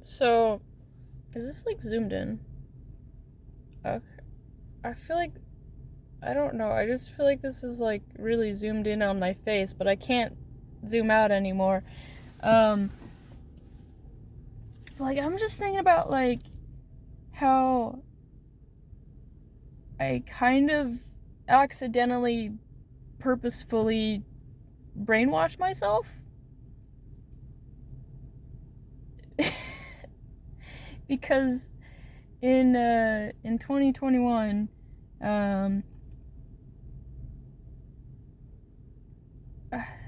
So, is this like zoomed in? Okay. I feel like I don't know. I just feel like this is like really zoomed in on my face, but I can't zoom out anymore. Um like I'm just thinking about like how I kind of accidentally purposefully brainwashed myself because in 2021 um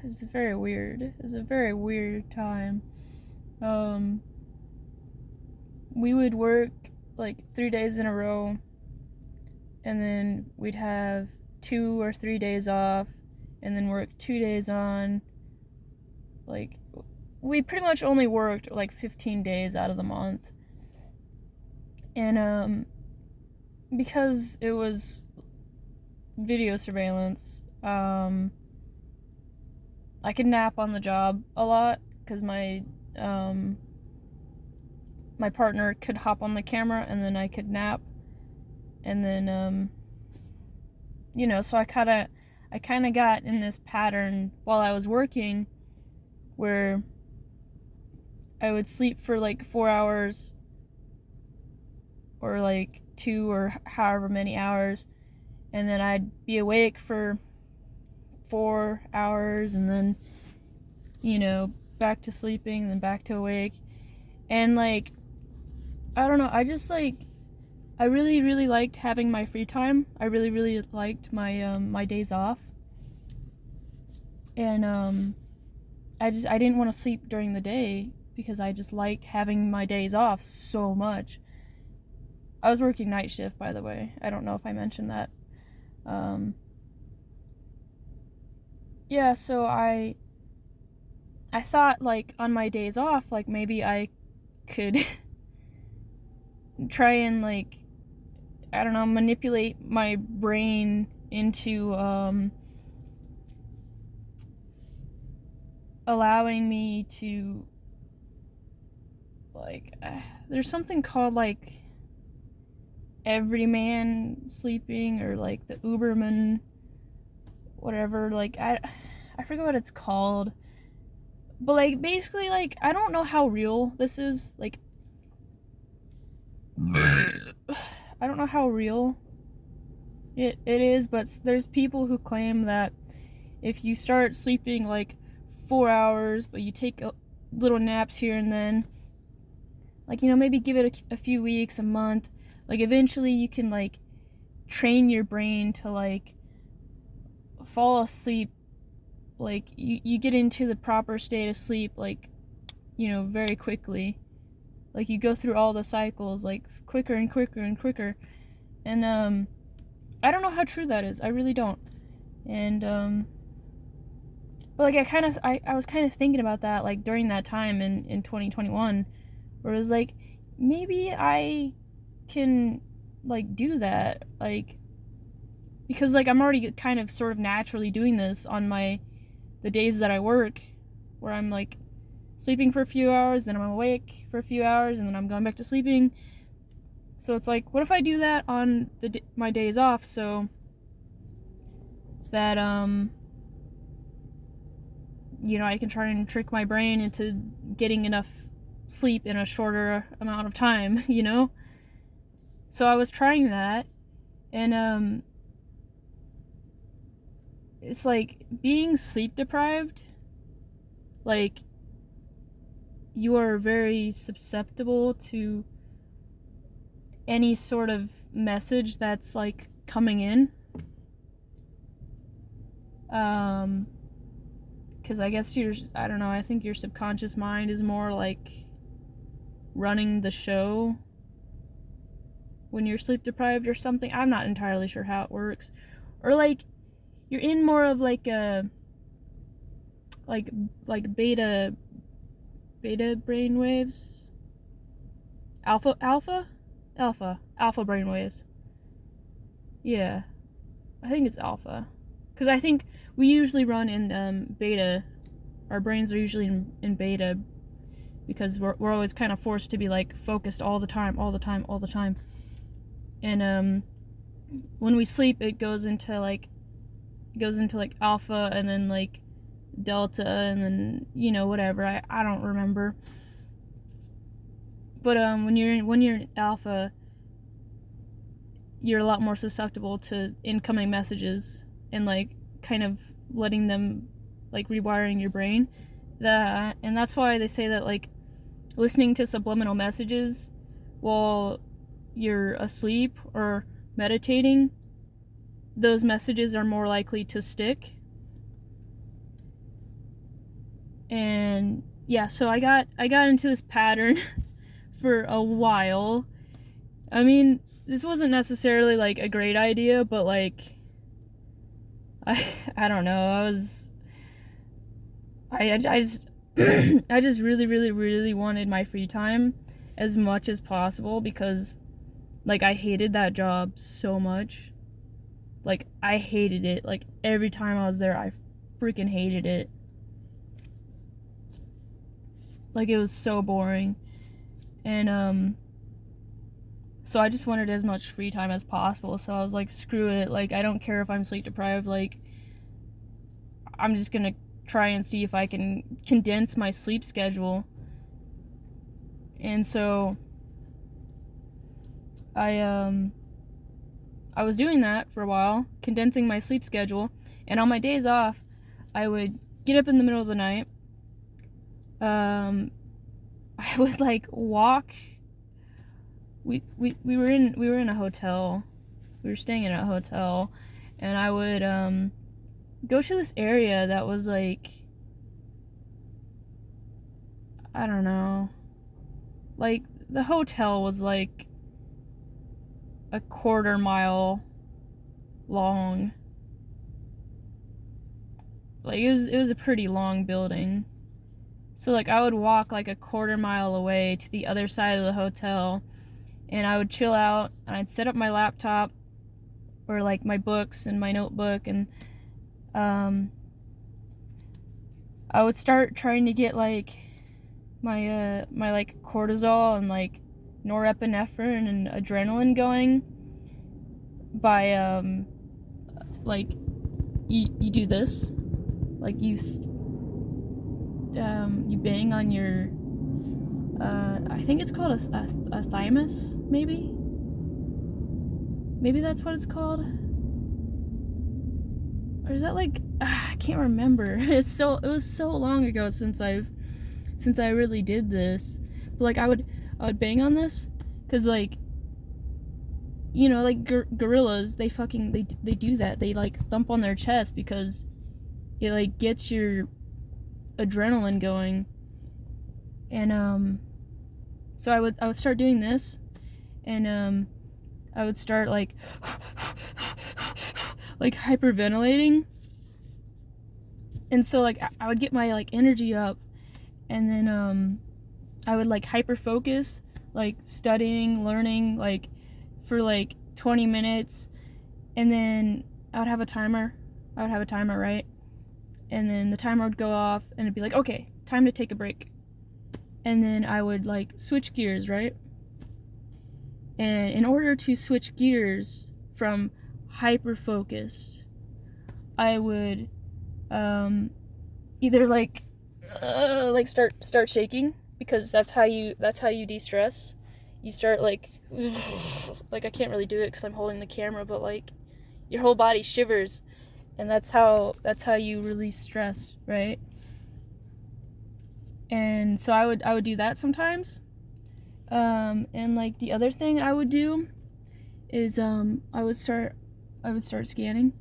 it's very weird. It's a very weird time. Um, we would work like 3 days in a row, and then we'd have 2 or 3 days off, and then work 2 days on. Like, we pretty much only worked like 15 days out of the month. And because it was video surveillance, I could nap on the job a lot because my partner could hop on the camera and then I could nap. And then so I kind of got in this pattern while I was working where I would sleep for like 4 hours or like 2 or however many hours, and then I'd be awake for 4 hours, and then back to sleeping, then back to awake. And like, I don't know, I really, really liked having my free time. I really, really liked my days off. And I didn't want to sleep during the day because I just liked having my days off so much. I was working night shift, by the way. I don't know if I mentioned that. Yeah, so I thought like on my days off, like maybe I could try and like, I don't know, manipulate my brain into allowing me to like there's something called like everyman sleeping, or like the Uberman whatever. Like I forget what it's called, but like basically, like, I don't know how real this is. Like, I don't know how real it is, but there's people who claim that if you start sleeping like 4 hours, but you take little naps here and then, like, maybe give it a few weeks, a month, like eventually you can like train your brain to like fall asleep. Like you get into the proper state of sleep, like, very quickly. Like you go through all the cycles like quicker and quicker and quicker. And I don't know how true that is. I really don't. And but like I was kind of thinking about that like during that time in 2021, where it was like maybe I can like do that, like, because like I'm already kind of sort of naturally doing this on the days that I work, where I'm like sleeping for a few hours, then I'm awake for a few hours, and then I'm going back to sleeping. So it's like, what if I do that on my days off, so that I can try and trick my brain into getting enough sleep in a shorter amount of time, So I was trying that, and it's like being sleep deprived, like, you are very susceptible to any sort of message that's like coming in. Because I guess I don't know, I think your subconscious mind is more like running the show when you're sleep deprived or something. I'm not entirely sure how it works. Or like you're in more of like a like beta brainwaves. Alpha brainwaves. Yeah. I think it's alpha. Because I think we usually run in beta. Our brains are usually in beta because we're always kind of forced to be like focused all the time. And when we sleep, it goes into like alpha, and then like delta, and then, you know, whatever. I don't remember. But when you're in alpha, you're a lot more susceptible to incoming messages and like kind of letting them, like, rewiring your brain. And that's why they say that like listening to subliminal messages while you're asleep or meditating, those messages are more likely to stick. And yeah, so I got into this pattern for a while. I mean, this wasn't necessarily like a great idea, but like I don't know. I just I just really wanted my free time as much as possible, because like I hated that job so much. Like I hated it. Like every time I was there, I freaking hated it. Like it was so boring. And so I just wanted as much free time as possible. So I was like, screw it. Like, I don't care if I'm sleep deprived. Like, I'm just gonna try and see if I can condense my sleep schedule. And so I was doing that for a while, condensing my sleep schedule. And on my days off, I would get up in the middle of the night. I would like walk. We were in a hotel. We were staying in a hotel, and I would go to this area that was like, I don't know, like the hotel was like a quarter mile long. Like it was a pretty long building. So like I would walk like a quarter mile away to the other side of the hotel, and I would chill out, and I'd set up my laptop or like my books and my notebook, and I would start trying to get like my like cortisol and like norepinephrine and adrenaline going by like you do this, like you bang on your I think it's called a thymus, maybe that's what it's called. Or is that like, I can't remember. It was so long ago since I really did this. But like I would bang on this, cuz like, you know, like gorillas, they do that. They like thump on their chest because it like gets your adrenaline going. And so I would start doing this, and I would start like hyperventilating. And so like I would get my like energy up, and then I would like hyper focus, like studying, learning, like for like 20 minutes, and then I would have a timer, right? And then the timer would go off, and it'd be like, okay, time to take a break. And then I would like switch gears, right? And in order to switch gears from hyper focused, I would either like start shaking, because that's how you de-stress. You start like I can't really do it because I'm holding the camera, but like your whole body shivers, and that's how you release stress, right? And so I would do that sometimes. And like the other thing I would do is I would start scanning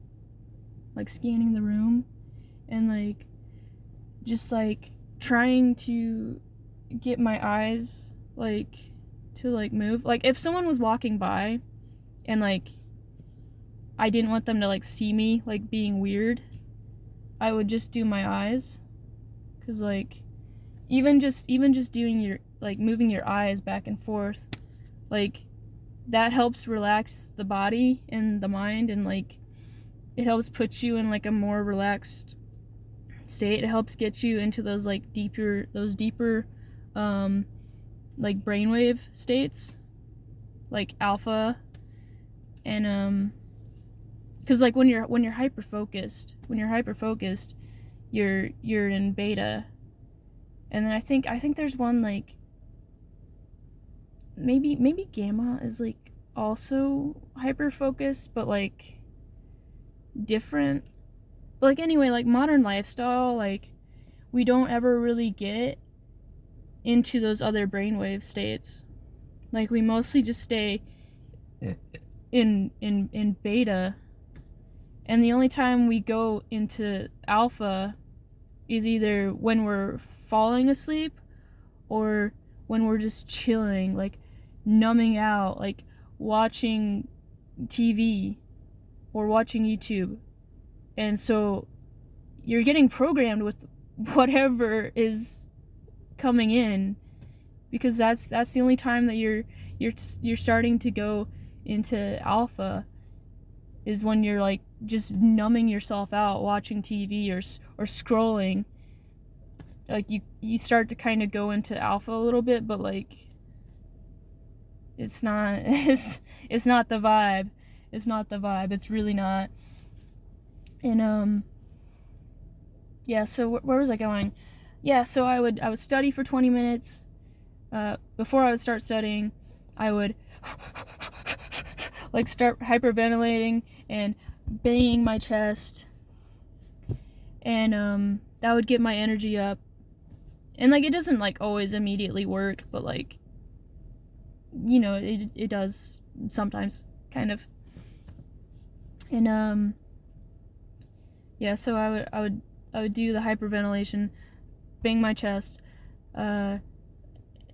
the room, and like just like trying to get my eyes like to like move. Like if someone was walking by and like I didn't want them to like see me like being weird, I would just do my eyes, cuz like even just doing your like moving your eyes back and forth, like that helps relax the body and the mind, and like it helps put you in like a more relaxed state. It helps get you into those like deeper like brainwave states, like alpha, and because like when you're hyper focused, you're in beta, and then I think there's one like maybe gamma is like also hyper focused, but like different. But like anyway, like modern lifestyle, like we don't ever really get into those other brainwave states. Like we mostly just stay in beta, and the only time we go into alpha is either when we're falling asleep or when we're just chilling, like numbing out, like watching TV or watching YouTube. And so you're getting programmed with whatever is coming in, because that's the only time that you're starting to go into alpha, is when you're like just numbing yourself out watching TV or scrolling. Like you start to kind of go into alpha a little bit, but like it's not it's not the vibe. It's not the vibe. It's really not. And yeah, so where was I going? Yeah, so I would study for 20 minutes. Before I would start studying, I would like start hyperventilating and banging my chest, and that would get my energy up. And like it doesn't like always immediately work, but like, you know, it does sometimes, kind of. And yeah, so I would do the hyperventilation, bang my chest, and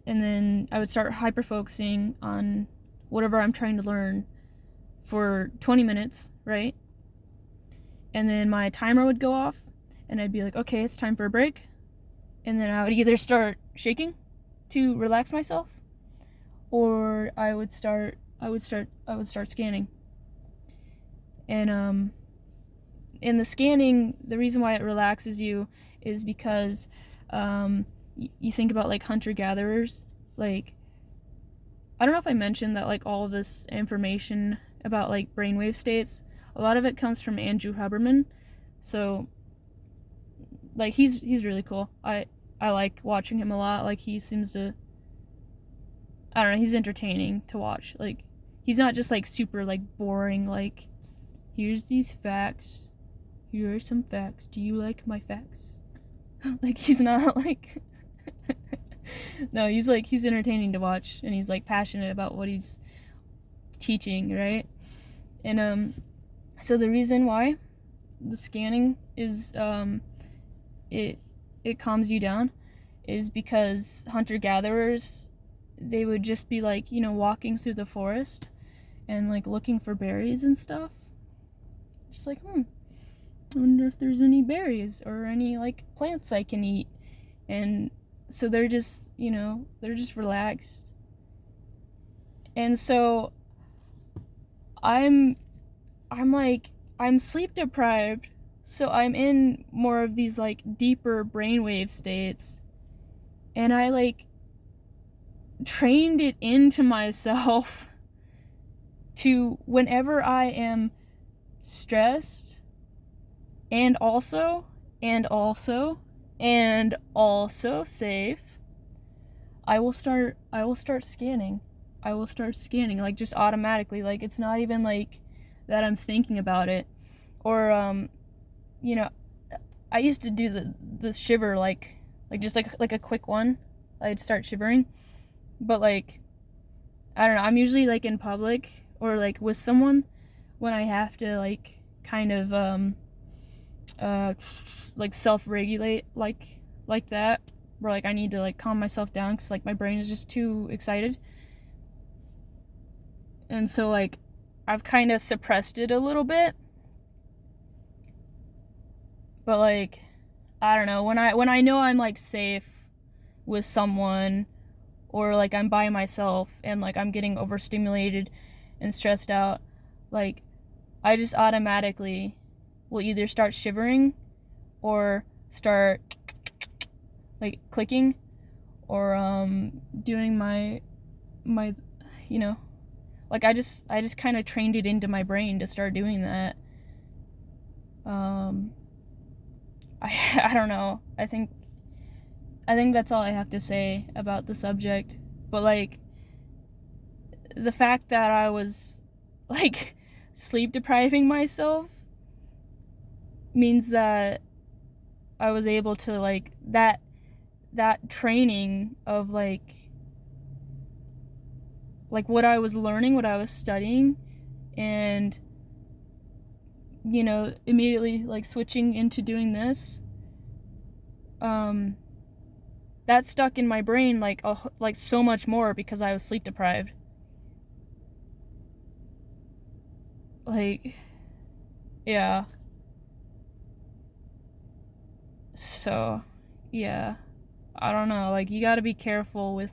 then I would start hyper focusing on whatever I'm trying to learn for 20 minutes, right? And then my timer would go off, and I'd be like, okay, it's time for a break. And then I would either start shaking to relax myself, or I would start scanning. And in the scanning, the reason why it relaxes you is because you think about like hunter-gatherers. Like, I don't know if I mentioned that like all of this information about like brainwave states, a lot of it comes from Andrew Huberman. So like he's really cool. I like watching him a lot. Like he seems to, I don't know, he's entertaining to watch. Like he's not just like super like boring, like here's these facts, here are some facts, do you like my facts? Like he's not like no, he's entertaining to watch, and he's like passionate about what he's teaching, right? And so the reason why the scanning is it calms you down is because hunter-gatherers, they would just be like, you know, walking through the forest and like looking for berries and stuff. Just like, I wonder if there's any berries or any like plants I can eat. And so they're just, you know, they're just relaxed. And so I'm sleep deprived, so I'm in more of these like deeper brainwave states, and I like trained it into myself to, whenever I am stressed and also safe, I will start scanning. Like just automatically. Like it's not even like that I'm thinking about it. Or you know, I used to do the shiver, like just like a quick one. I'd start shivering. But like, I don't know, I'm usually like in public or like with someone when I have to like kind of like self-regulate like that, where like I need to like calm myself down because like my brain is just too excited. And so like I've kind of suppressed it a little bit. But like, I don't know, when I know I'm like safe with someone, or like I'm by myself and like I'm getting overstimulated and stressed out, like I just automatically will either start shivering or start like clicking, or doing my you know, like I just kind of trained it into my brain to start doing that. I don't know. I think that's all I have to say about the subject. But like, the fact that I was like sleep depriving myself means that I was able to like that training of like what I was learning, what I was studying, and you know, immediately like switching into doing this, that stuck in my brain like so much more because I was sleep deprived. Like, yeah. So, yeah. I don't know. Like, you got to be careful with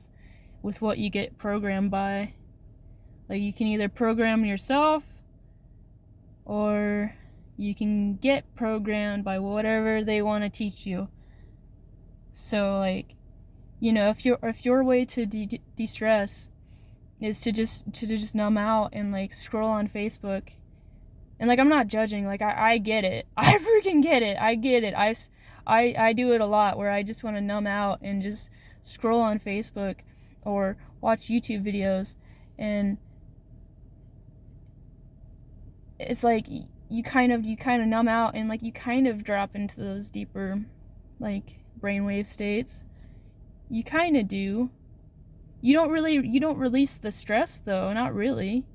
what you get programmed by. Like, you can either program yourself, or you can get programmed by whatever they want to teach you. So like, you know, if your way to de-stress is to just numb out and like scroll on Facebook, and like I'm not judging, like I get it. I freaking get it. I get it. I do it a lot where I just want to numb out and just scroll on Facebook or watch YouTube videos, and it's like you kind of numb out and like you kind of drop into those deeper like brainwave states. You kind of do. You don't release the stress though, not really.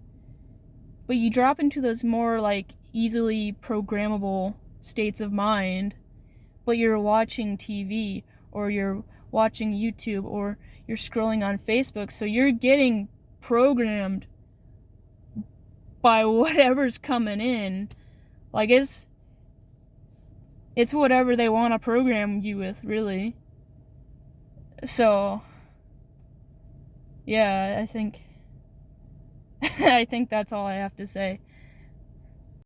But you drop into those more like easily programmable states of mind, but you're watching TV or you're watching YouTube or you're scrolling on Facebook, so you're getting programmed by whatever's coming in. Like it's whatever they want to program you with, really. So yeah, I think I think that's all I have to say.